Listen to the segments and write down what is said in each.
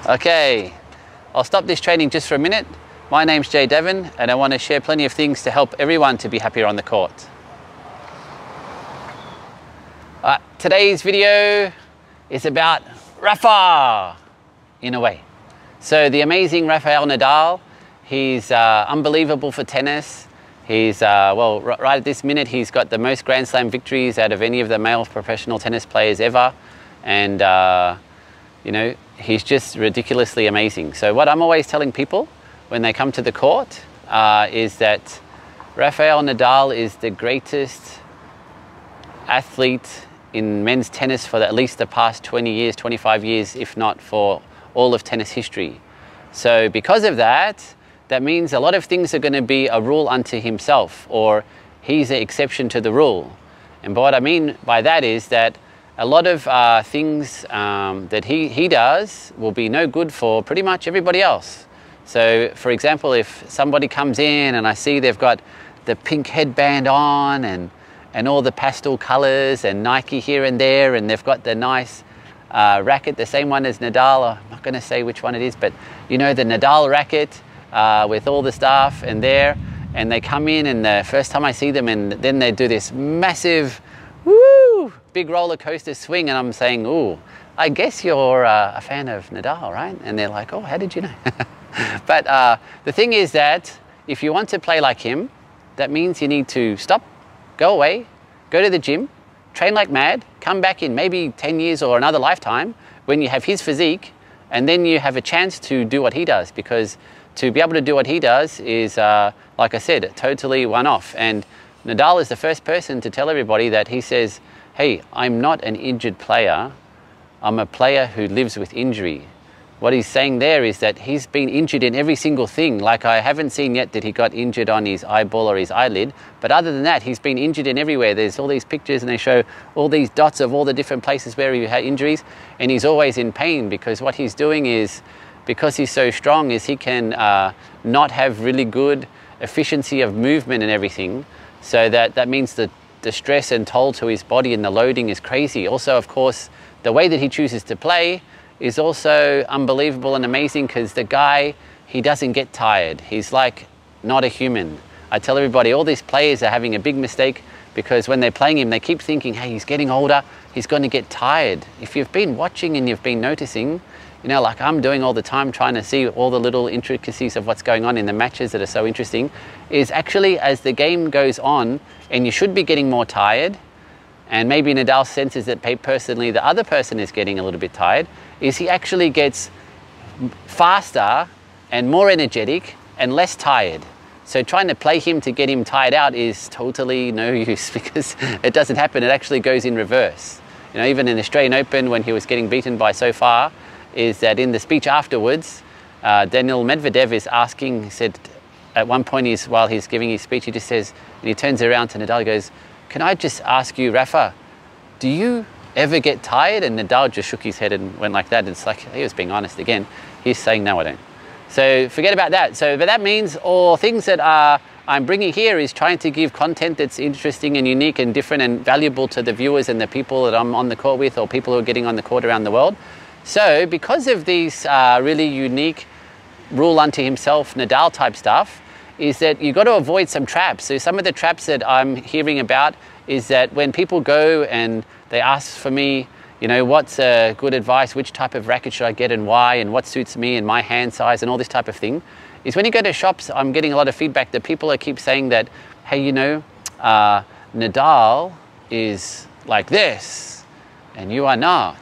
Okay, I'll stop this training just for a minute. My name's Jay Devon and I want to share plenty of things to help everyone to be happier on the court. Today's video is about Rafa, in a way. So the amazing Rafael Nadal, he's unbelievable for tennis. He's, well, right at this minute, he's got the most Grand Slam victories out of any of the male professional tennis players ever. And, you know, he's just ridiculously amazing. So what I'm always telling people when they come to the court is that Rafael Nadal is the greatest athlete in men's tennis for at least the past 20 years, 25 years, if not for all of tennis history. So because of that, that means a lot of things are going to be a rule unto himself, or he's an exception to the rule. And what I mean by that is that a lot of things that he does will be no good for pretty much everybody else. So for example, if somebody comes in and I see they've got the pink headband on and all the pastel colors and Nike here and there, and they've got the nice racket, the same one as Nadal. I'm not going to say which one it is, but you know, the Nadal racket with all the stuff and there, and they come in, and the first time I see them, and then they do this massive woo, big roller coaster swing, and I'm saying, ooh, I guess you're a fan of Nadal, right? And they're like, oh, how did you know? But the thing is that if you want to play like him, that means you need to stop, go away, go to the gym, train like mad, come back in maybe 10 years or another lifetime when you have his physique, and then you have a chance to do what he does, because to be able to do what he does is, like I said, totally one-off. And Nadal is the first person to tell everybody that he says, hey, I'm not an injured player, I'm a player who lives with injury. What he's saying there is that he's been injured in every single thing. Like, I haven't seen yet that he got injured on his eyeball or his eyelid, but other than that, he's been injured in everywhere. There's all these pictures and they show all these dots of all the different places where he had injuries, and he's always in pain, because what he's doing is, because he's so strong, is he can not have really good efficiency of movement and everything. So that means that the stress and toll to his body and the loading is crazy. Also, of course, the way that he chooses to play is also unbelievable and amazing, because the guy, he doesn't get tired. He's like not a human. I tell everybody, all these players are having a big mistake, because when they're playing him, they keep thinking, hey, he's getting older, he's going to get tired. If you've been watching and you've been noticing, you know, like I'm doing all the time, trying to see all the little intricacies of what's going on in the matches that are so interesting, is actually as the game goes on, and you should be getting more tired, and maybe Nadal senses that personally the other person is getting a little bit tired, is he actually gets faster and more energetic and less tired. So trying to play him to get him tired out is totally no use, because it doesn't happen. It actually goes in reverse. You know, even in the Australian Open, when he was getting beaten by so far, is that in the speech afterwards, Daniil Medvedev is asking, he said, at one point while he's giving his speech, he just says, and he turns around to Nadal, he goes, can I just ask you, Rafa, do you ever get tired? And Nadal just shook his head and went like that. It's like, he was being honest again. He's saying, no, I don't. So forget about that. So, but that means all things that I'm bringing here is trying to give content that's interesting and unique and different and valuable to the viewers and the people that I'm on the court with, or people who are getting on the court around the world. So because of these really unique rule unto himself Nadal type stuff, is that you've got to avoid some traps. So some of the traps that I'm hearing about is that when people go and they ask for me, you know, what's good advice, which type of racket should I get and why, and what suits me and my hand size and all this type of thing, is when you go to shops, I'm getting a lot of feedback that people keep saying that, hey, you know, Nadal is like this and you are not.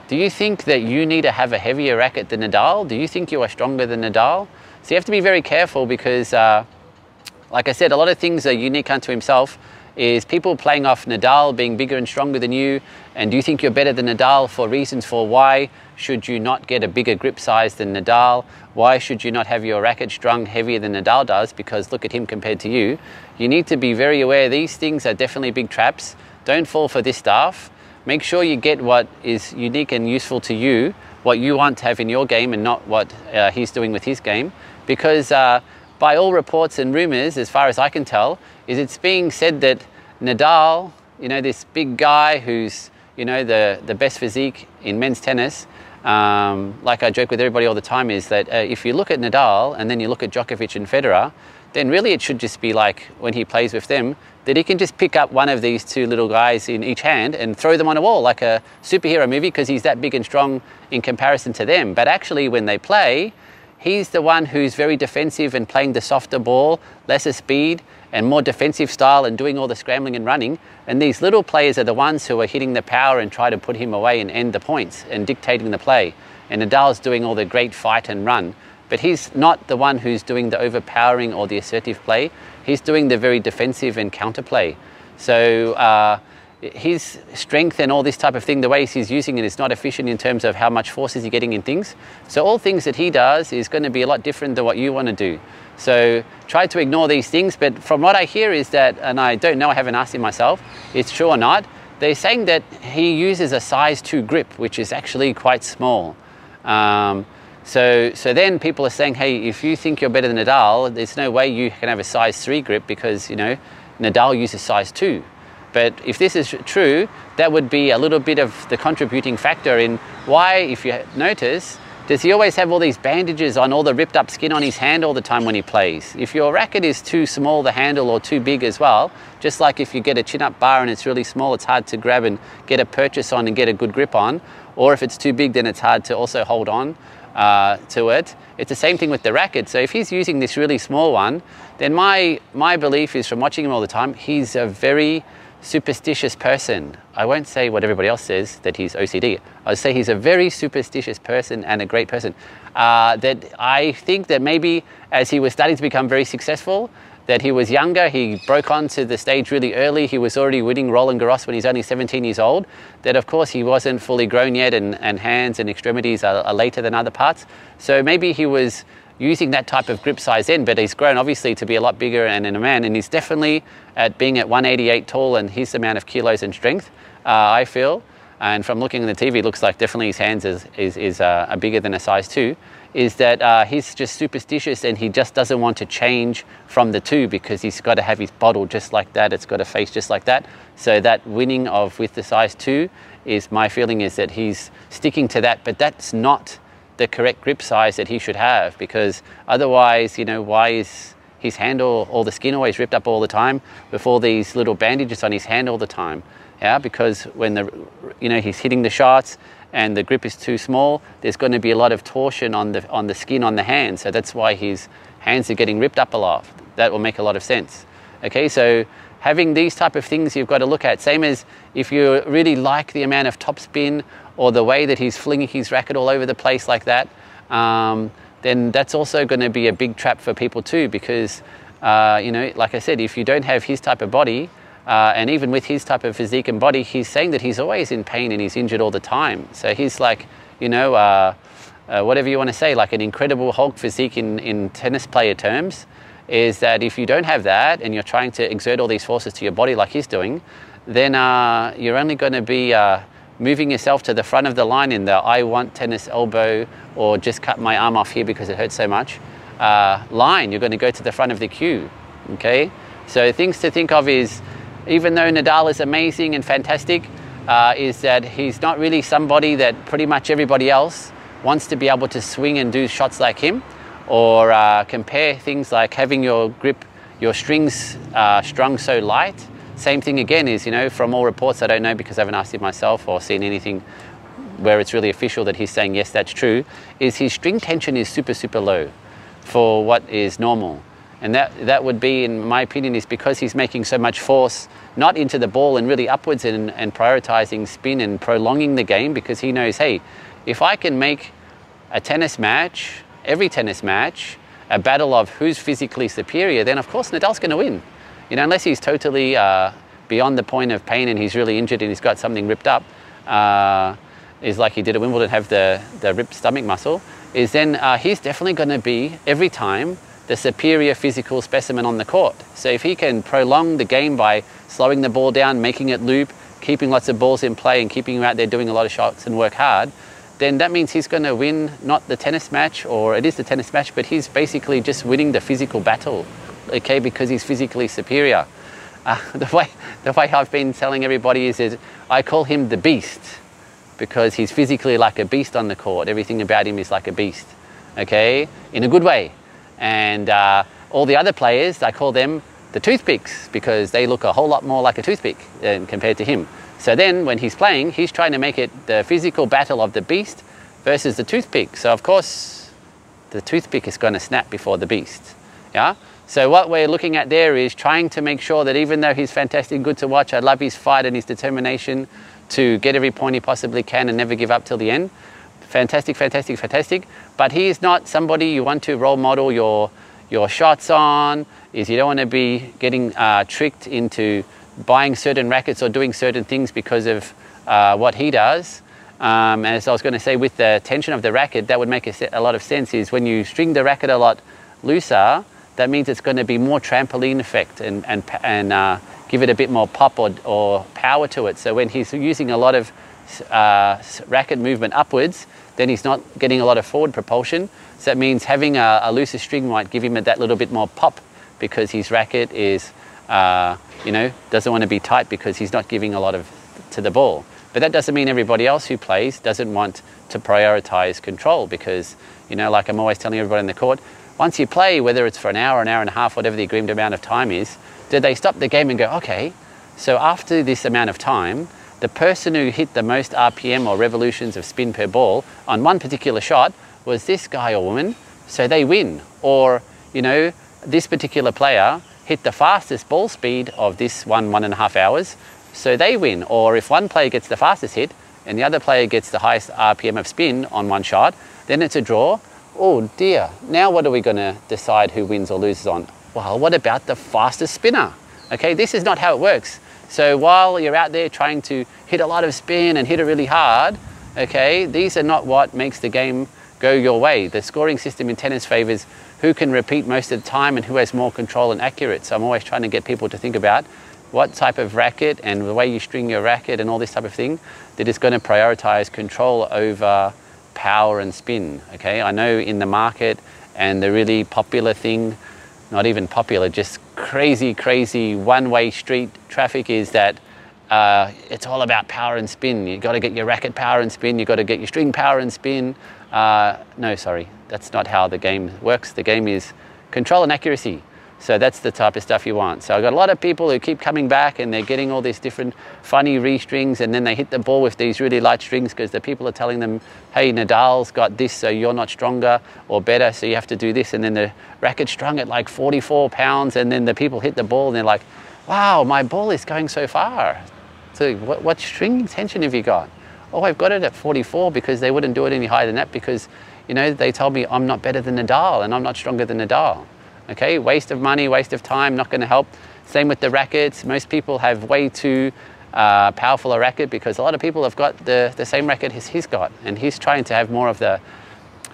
Do you think that you need to have a heavier racket than Nadal? Do you think you are stronger than Nadal? So you have to be very careful, because like I said, a lot of things are unique unto himself. Is people playing off Nadal being bigger and stronger than you, and do you think you're better than Nadal for reasons for why should you not get a bigger grip size than Nadal? Why should you not have your racket strung heavier than Nadal does, because look at him compared to you? You need to be very aware. These things are definitely big traps. Don't fall for this stuff. Make sure you get what is unique and useful to you, what you want to have in your game, and not what he's doing with his game. Because by all reports and rumors, as far as I can tell, is it's being said that Nadal, you know, this big guy who's, you know, the best physique in men's tennis, like I joke with everybody all the time, is that if you look at Nadal and then you look at Djokovic and Federer, then really it should just be like when he plays with them, that he can just pick up one of these two little guys in each hand and throw them on a wall like a superhero movie, because he's that big and strong in comparison to them. But actually when they play, he's the one who's very defensive and playing the softer ball, lesser speed and more defensive style and doing all the scrambling and running. And these little players are the ones who are hitting the power and try to put him away and end the points and dictating the play. And Nadal's doing all the great fight and run. But he's not the one who's doing the overpowering or the assertive play. He's doing the very defensive and counter play. So his strength and all this type of thing, the ways he's using it is not efficient in terms of how much force is he getting in things. So all things that he does is going to be a lot different than what you want to do. So try to ignore these things. But from what I hear is that, and I don't know, I haven't asked him myself, it's true or not, they're saying that he uses a size 2 grip, which is actually quite small. So then people are saying, hey, if you think you're better than Nadal, there's no way you can have a size 3 grip because, you know, Nadal uses size 2. But if this is true, that would be a little bit of the contributing factor in why, if you notice, does he always have all these bandages on, all the ripped up skin on his hand all the time when he plays? If your racket is too small, the handle, or too big as well, just like if you get a chin-up bar and it's really small, it's hard to grab and get a purchase on and get a good grip on. Or if it's too big, then it's hard to also hold on to it. It's the same thing with the racket. So if he's using this really small one, then my belief is, from watching him all the time, he's a very superstitious person. I won't say what everybody else says, that he's OCD. I'll say he's a very superstitious person and a great person. That I think that maybe as he was starting to become very successful, that he was younger, he broke onto the stage really early, he was already winning Roland Garros when he's only 17 years old, that of course he wasn't fully grown yet, and hands and extremities are later than other parts. So maybe he was using that type of grip size then, but he's grown obviously to be a lot bigger and in a man, and he's definitely at being at 188 tall and his amount of kilos and strength, I feel, and from looking at the TV, it looks like definitely his hands is bigger than a size 2, is that he's just superstitious and he just doesn't want to change from the 2 because he's got to have his bottle just like that, it's got to face just like that. So that winning with the size 2 is, my feeling is that he's sticking to that, but that's not the correct grip size that he should have, because otherwise, you know, why is his handle, all the skin always ripped up all the time with all these little bandages on his hand all the time? Yeah, because when he's hitting the shots and the grip is too small, there's going to be a lot of torsion on the skin on the hand. So that's why his hands are getting ripped up a lot. That will make a lot of sense. Okay, so having these type of things you've got to look at. Same as if you really like the amount of topspin or the way that he's flinging his racket all over the place like that, then that's also going to be a big trap for people too, because like I said, if you don't have his type of body, and even with his type of physique and body, he's saying that he's always in pain and he's injured all the time. So he's like, whatever you want to say, like an incredible Hulk physique in tennis player terms, is that if you don't have that and you're trying to exert all these forces to your body like he's doing, then you're only going to be moving yourself to the front of the line in the I want tennis elbow, or just cut my arm off here because it hurts so much line. You're going to go to the front of the queue. Okay, so things to think of is, even though Nadal is amazing and fantastic, is that he's not really somebody that pretty much everybody else wants to be able to swing and do shots like him, or compare things like having your grip, your strings strung so light. Same thing again is, from all reports, I don't know because I haven't asked him myself or seen anything where it's really official that he's saying yes, that's true, is his string tension is super, super low for what is normal. And that would be, in my opinion, is because he's making so much force, not into the ball and really upwards, and prioritizing spin and prolonging the game, because he knows, hey, if I can make a tennis match, every tennis match, a battle of who's physically superior, then of course Nadal's going to win. Unless he's totally beyond the point of pain and he's really injured and he's got something ripped up, is like he did at Wimbledon, have the ripped stomach muscle, is then he's definitely going to be, every time, the superior physical specimen on the court. So if he can prolong the game by slowing the ball down, making it loop, keeping lots of balls in play and keeping him out there doing a lot of shots and work hard, then that means he's going to win not the tennis match, or it is the tennis match, but he's basically just winning the physical battle, okay, because he's physically superior. The way I've been telling everybody is I call him the beast, because he's physically like a beast on the court. Everything about him is like a beast, okay, in a good way. And all the other players, I call them the toothpicks, because they look a whole lot more like a toothpick compared to him. So then when he's playing, he's trying to make it the physical battle of the beast versus the toothpick. So of course, the toothpick is going to snap before the beast. Yeah. So what we're looking at there is trying to make sure that even though he's fantastic, good to watch, I love his fight and his determination to get every point he possibly can and never give up till the end. Fantastic, fantastic, fantastic. But he is not somebody you want to role model your shots on. Is you don't want to be getting tricked into buying certain rackets or doing certain things because of what he does. As I was going to say, with the tension of the racket, that would make a lot of sense, is when you string the racket a lot looser, that means it's going to be more trampoline effect and give it a bit more pop or power to it. So when he's using a lot of racket movement upwards, then he's not getting a lot of forward propulsion. So that means having a looser string might give him that little bit more pop, because his racket is, doesn't want to be tight because he's not giving a lot to the ball. But that doesn't mean everybody else who plays doesn't want to prioritize control, because, like I'm always telling everybody in the court, once you play, whether it's for an hour and a half, whatever the agreed amount of time is, do they stop the game and go, okay, so after this amount of time, the person who hit the most RPM or revolutions of spin per ball on one particular shot was this guy or woman, so they win. Or, this particular player hit the fastest ball speed of this 1.5 hours, so they win. Or if one player gets the fastest hit and the other player gets the highest RPM of spin on one shot, then it's a draw. Oh dear, now what are we going to decide who wins or loses on? Well, what about the fastest spinner? Okay, this is not how it works. So while you're out there trying to hit a lot of spin and hit it really hard, okay, these are not what makes the game go your way. The scoring system in tennis favors who can repeat most of the time and who has more control and accurate. So I'm always trying to get people to think about what type of racket and the way you string your racket and all this type of thing that is going to prioritize control over power and spin. Okay, I know in the market and the really popular thing, not even popular, just crazy one-way street traffic is that it's all about power and spin. You got to get your racket power and spin. You got to get your string power and spin. No, sorry, that's not how the game works. The game is control and accuracy. So that's the type of stuff you want. So I've got a lot of people who keep coming back and they're getting all these different funny re-strings, and then they hit the ball with these really light strings because the people are telling them, hey, Nadal's got this, so you're not stronger or better, so you have to do this. And then the racket strung at like 44 pounds, and then the people hit the ball and they're like, wow, my ball is going so far. So what string tension have you got? Oh, I've got it at 44 because they wouldn't do it any higher than that because, they told me I'm not better than Nadal and I'm not stronger than Nadal. Okay, waste of money, waste of time, not going to help. Same with the rackets. Most people have way too powerful a racket because a lot of people have got the same racket as he's got, and he's trying to have more of the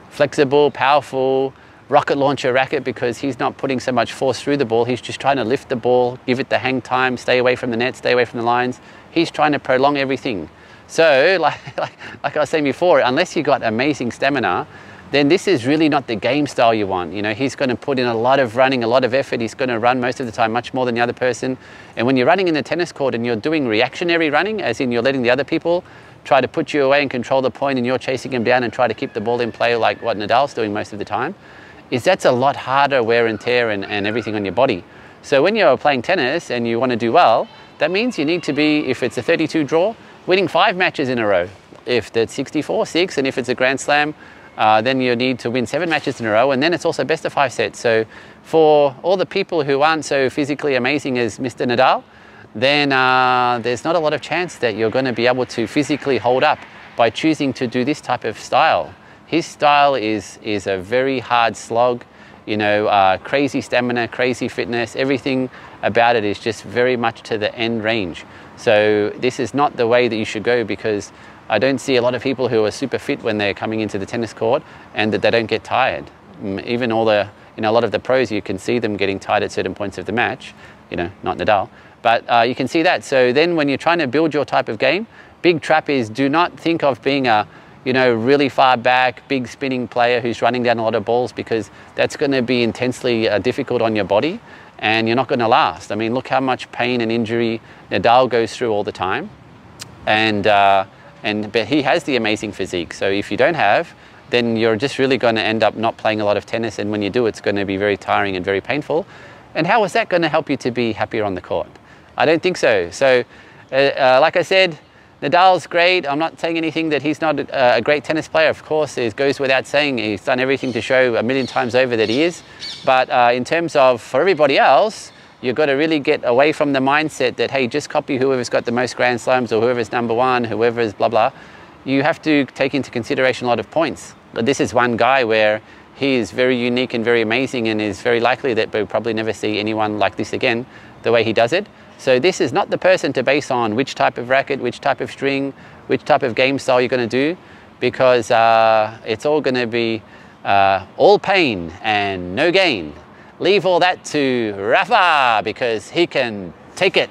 flexible, powerful rocket launcher racket because he's not putting so much force through the ball. He's just trying to lift the ball, give it the hang time, stay away from the net, stay away from the lines. He's trying to prolong everything. So like I was saying before, unless you got amazing stamina, then this is really not the game style you want. He's going to put in a lot of running, a lot of effort. He's going to run most of the time much more than the other person. And when you're running in the tennis court and you're doing reactionary running, as in you're letting the other people try to put you away and control the point and you're chasing him down and try to keep the ball in play like what Nadal's doing most of the time, that's a lot harder wear and tear and everything on your body. So when you're playing tennis and you want to do well, that means you need to be, if it's a 32 draw, winning 5 matches in a row. If that's 64, 6, and if it's a Grand Slam, then you need to win 7 matches in a row, and then it's also best of 5 sets. So for all the people who aren't so physically amazing as Mr. Nadal, then there's not a lot of chance that you're going to be able to physically hold up by choosing to do this type of style. His style is a very hard slog, crazy stamina, crazy fitness, everything about it is just very much to the end range. So this is not the way that you should go, because I don't see a lot of people who are super fit when they're coming into the tennis court and that they don't get tired. Even all the, a lot of the pros, you can see them getting tired at certain points of the match, not Nadal, but you can see that. So then when you're trying to build your type of game, big trap is do not think of being a, really far back, big spinning player who's running down a lot of balls, because that's going to be intensely difficult on your body and you're not going to last. I mean, look how much pain and injury Nadal goes through all the time. And but he has the amazing physique. So if you don't have, then you're just really going to end up not playing a lot of tennis, and when you do, it's going to be very tiring and very painful. And how is that going to help you to be happier on the court? I don't think so. So like I said, Nadal's great. I'm not saying anything that he's not a great tennis player. Of course, it goes without saying. He's done everything to show a million times over that he is. But in terms of, for everybody else, you've got to really get away from the mindset that, hey, just copy whoever's got the most Grand Slams or whoever's #1, whoever's blah, blah. You have to take into consideration a lot of points. But this is one guy where he is very unique and very amazing, and is very likely that we'll probably never see anyone like this again, the way he does it. So this is not the person to base on which type of racket, which type of string, which type of game style you're going to do, because it's all going to be all pain and no gain. Leave all that to Rafa, because he can take it.